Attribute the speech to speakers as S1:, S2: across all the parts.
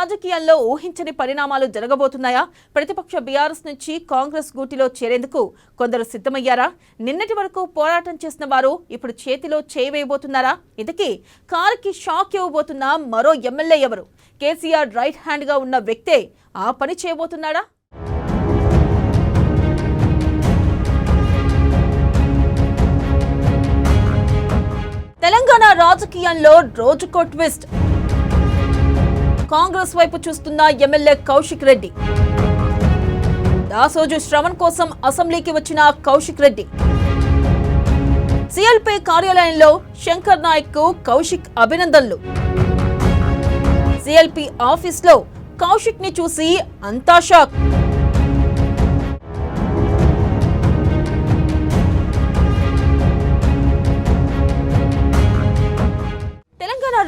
S1: రాజకీయాల్లో ఊహించని పరిణామాలు జరగబోతున్నాయా? ప్రతిపక్ష బీఆర్ఎస్ నుంచి కాంగ్రెస్ గూటిలో చేరేందుకు కొందరు సిద్ధమయ్యారా? నిన్నటి వరకు పోరాటం చేసిన వారు ఇప్పుడు చేతిలో చేయవేయబోతున్నారా? ఇంతకీ కారుకి షాక్ ఇవ్వబోతున్న మరో ఎమ్మెల్యే ఎవరు? కేసీఆర్ రైట్ హ్యాండ్ గా ఉన్న వ్యక్తే ఆ పని చేయబోతున్నాడా? తెలంగాణ రాజకీయాల్లో రోజుకో ట్విస్ట్. కాంగ్రెస్ వైపు చూస్తున్న ఎమ్మెల్యే కౌశిక్ రెడ్డి. దాసోజు శ్రవణ్ కోసం అసెంబ్లీకి వచ్చిన కౌశిక్ రెడ్డి. సిఎల్పీ కార్యాలయంలో శంకర్ నాయక్ కు కౌశిక్ అభినందనలు. సిఎల్పీ ఆఫీస్లో కౌశిక్ ని చూసి అంతా షాక్.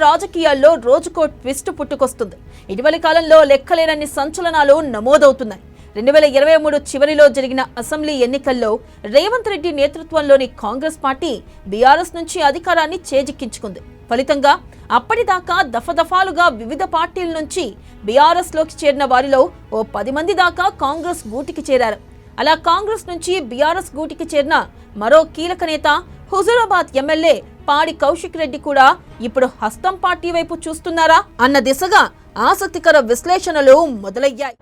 S1: రాజకీయాల్లో రోజుకో ట్విస్ట్ పుట్టుకొస్తుంది. ఇటీవలి కాలంలో లెక్కలేనన్ని సంచలనాలు నమోదవుతున్నాయి. 2023 చివరిలో జరిగిన అసెంబ్లీ ఎన్నికల్లో రేవంత్ రెడ్డి నేతృత్వంలోని కాంగ్రెస్ పార్టీ బీఆర్ఎస్ నుంచి అధికారాన్ని చేజిక్కించుకుంది. ఫలితంగా అప్పటిదాకా దఫదఫాలుగా వివిధ పార్టీల నుంచి బీఆర్ఎస్ లోకి చేరిన వారిలో ఓ 10 మంది దాకా కాంగ్రెస్ గూటికి చేరారు. అలా కాంగ్రెస్ నుంచి బీఆర్ఎస్ గూటికి చేరిన మరో కీలక నేత హుజూరాబాద్ ఎమ్మెల్యే పాడి కౌశిక్ రెడ్డి కూడా ఇప్పుడు హస్తం పార్టీ వైపు చూస్తున్నారా అన్న దిశగా ఆసక్తికర విశ్లేషణలు మొదలయ్యాయి.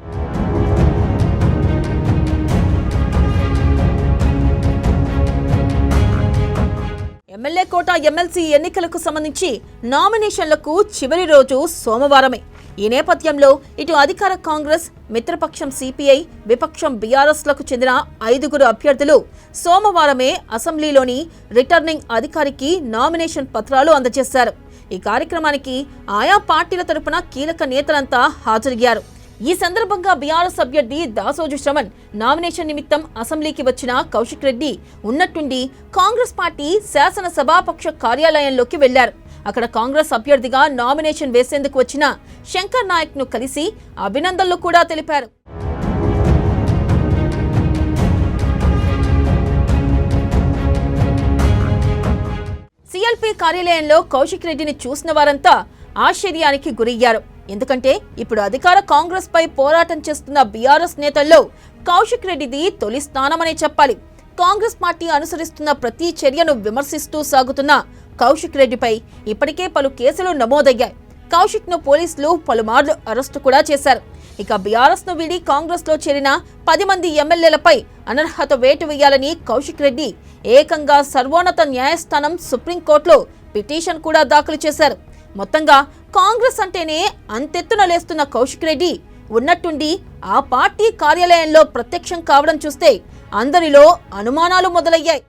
S1: ఎమ్మెల్యే కోట ఎమ్మెల్సీ ఎన్నికలకు సంబంధించి నామినేషన్లకు చివరి రోజు సోమవారమే. ఈ నేపథ్యంలో ఇటు అధికార కాంగ్రెస్, మిత్రపక్షం సిపిఐ, విపక్షం బీఆర్ఎస్ లకు చెందిన 5 అభ్యర్థులు సోమవారమే అసెంబ్లీలోని రిటర్నింగ్ అధికారికి నామినేషన్ పత్రాలు అందజేశారు. ఈ కార్యక్రమానికి ఆయా పార్టీల తరపున కీలక నేతలంతా హాజరయ్యారు. ఈ సందర్భంగా బీఆర్ఎస్ అభ్యర్థి దాసోజు శ్రవణ్ నామినేషన్ నిమిత్తం అసెంబ్లీకి వచ్చిన కౌశిక్ రెడ్డి ఉన్నట్టుండి కాంగ్రెస్ పార్టీ శాసనసభాపక్ష కార్యాలయంలోకి వెళ్లారు. అక్కడ కాంగ్రెస్ అభ్యర్థిగా నామినేషన్ వేసేందుకు వచ్చిన శంకర్ నాయక్ ను కలిసి అభినందనలు కూడా తెలిపారు. సిఎల్పీ కార్యాలయంలో కౌశిక్ రెడ్డిని చూసిన వారంతా ఆశ్చర్యానికి గురయ్యారు. ఎందుకంటే ఇప్పుడు అధికార కాంగ్రెస్ పై పోరాటం చేస్తున్న బీఆర్ఎస్ నేతల్లో కౌశిక్ రెడ్డిది తొలి స్థానమనే చెప్పాలి. కాంగ్రెస్ పార్టీ అనుసరిస్తున్న ప్రతి చర్యను విమర్శిస్తూ సాగుతున్న కౌశిక్ రెడ్డిపై ఇప్పటికే పలు కేసులు నమోదయ్యాయి. కౌశిక్ ను పోలీసులు పలుమార్లు అరెస్టు కూడా చేశారు. ఇక బీఆర్ఎస్ ను వీడి కాంగ్రెస్ లో చేరిన 10 మంది ఎమ్మెల్యేలపై అనర్హత వేటు వేయాలని కౌశిక్ రెడ్డి ఏకంగా సర్వోన్నత న్యాయస్థానం సుప్రీంకోర్టులో పిటిషన్ కూడా దాఖలు చేశారు. మొత్తంగా కాంగ్రెస్ అంటేనే అంతెత్తున లేస్తున్న కౌశిక్ రెడ్డి ఉన్నట్టుండి ఆ పార్టీ కార్యాలయంలో ప్రత్యక్షం కావడం చూస్తే అందరిలో అనుమానాలు మొదలయ్యాయి.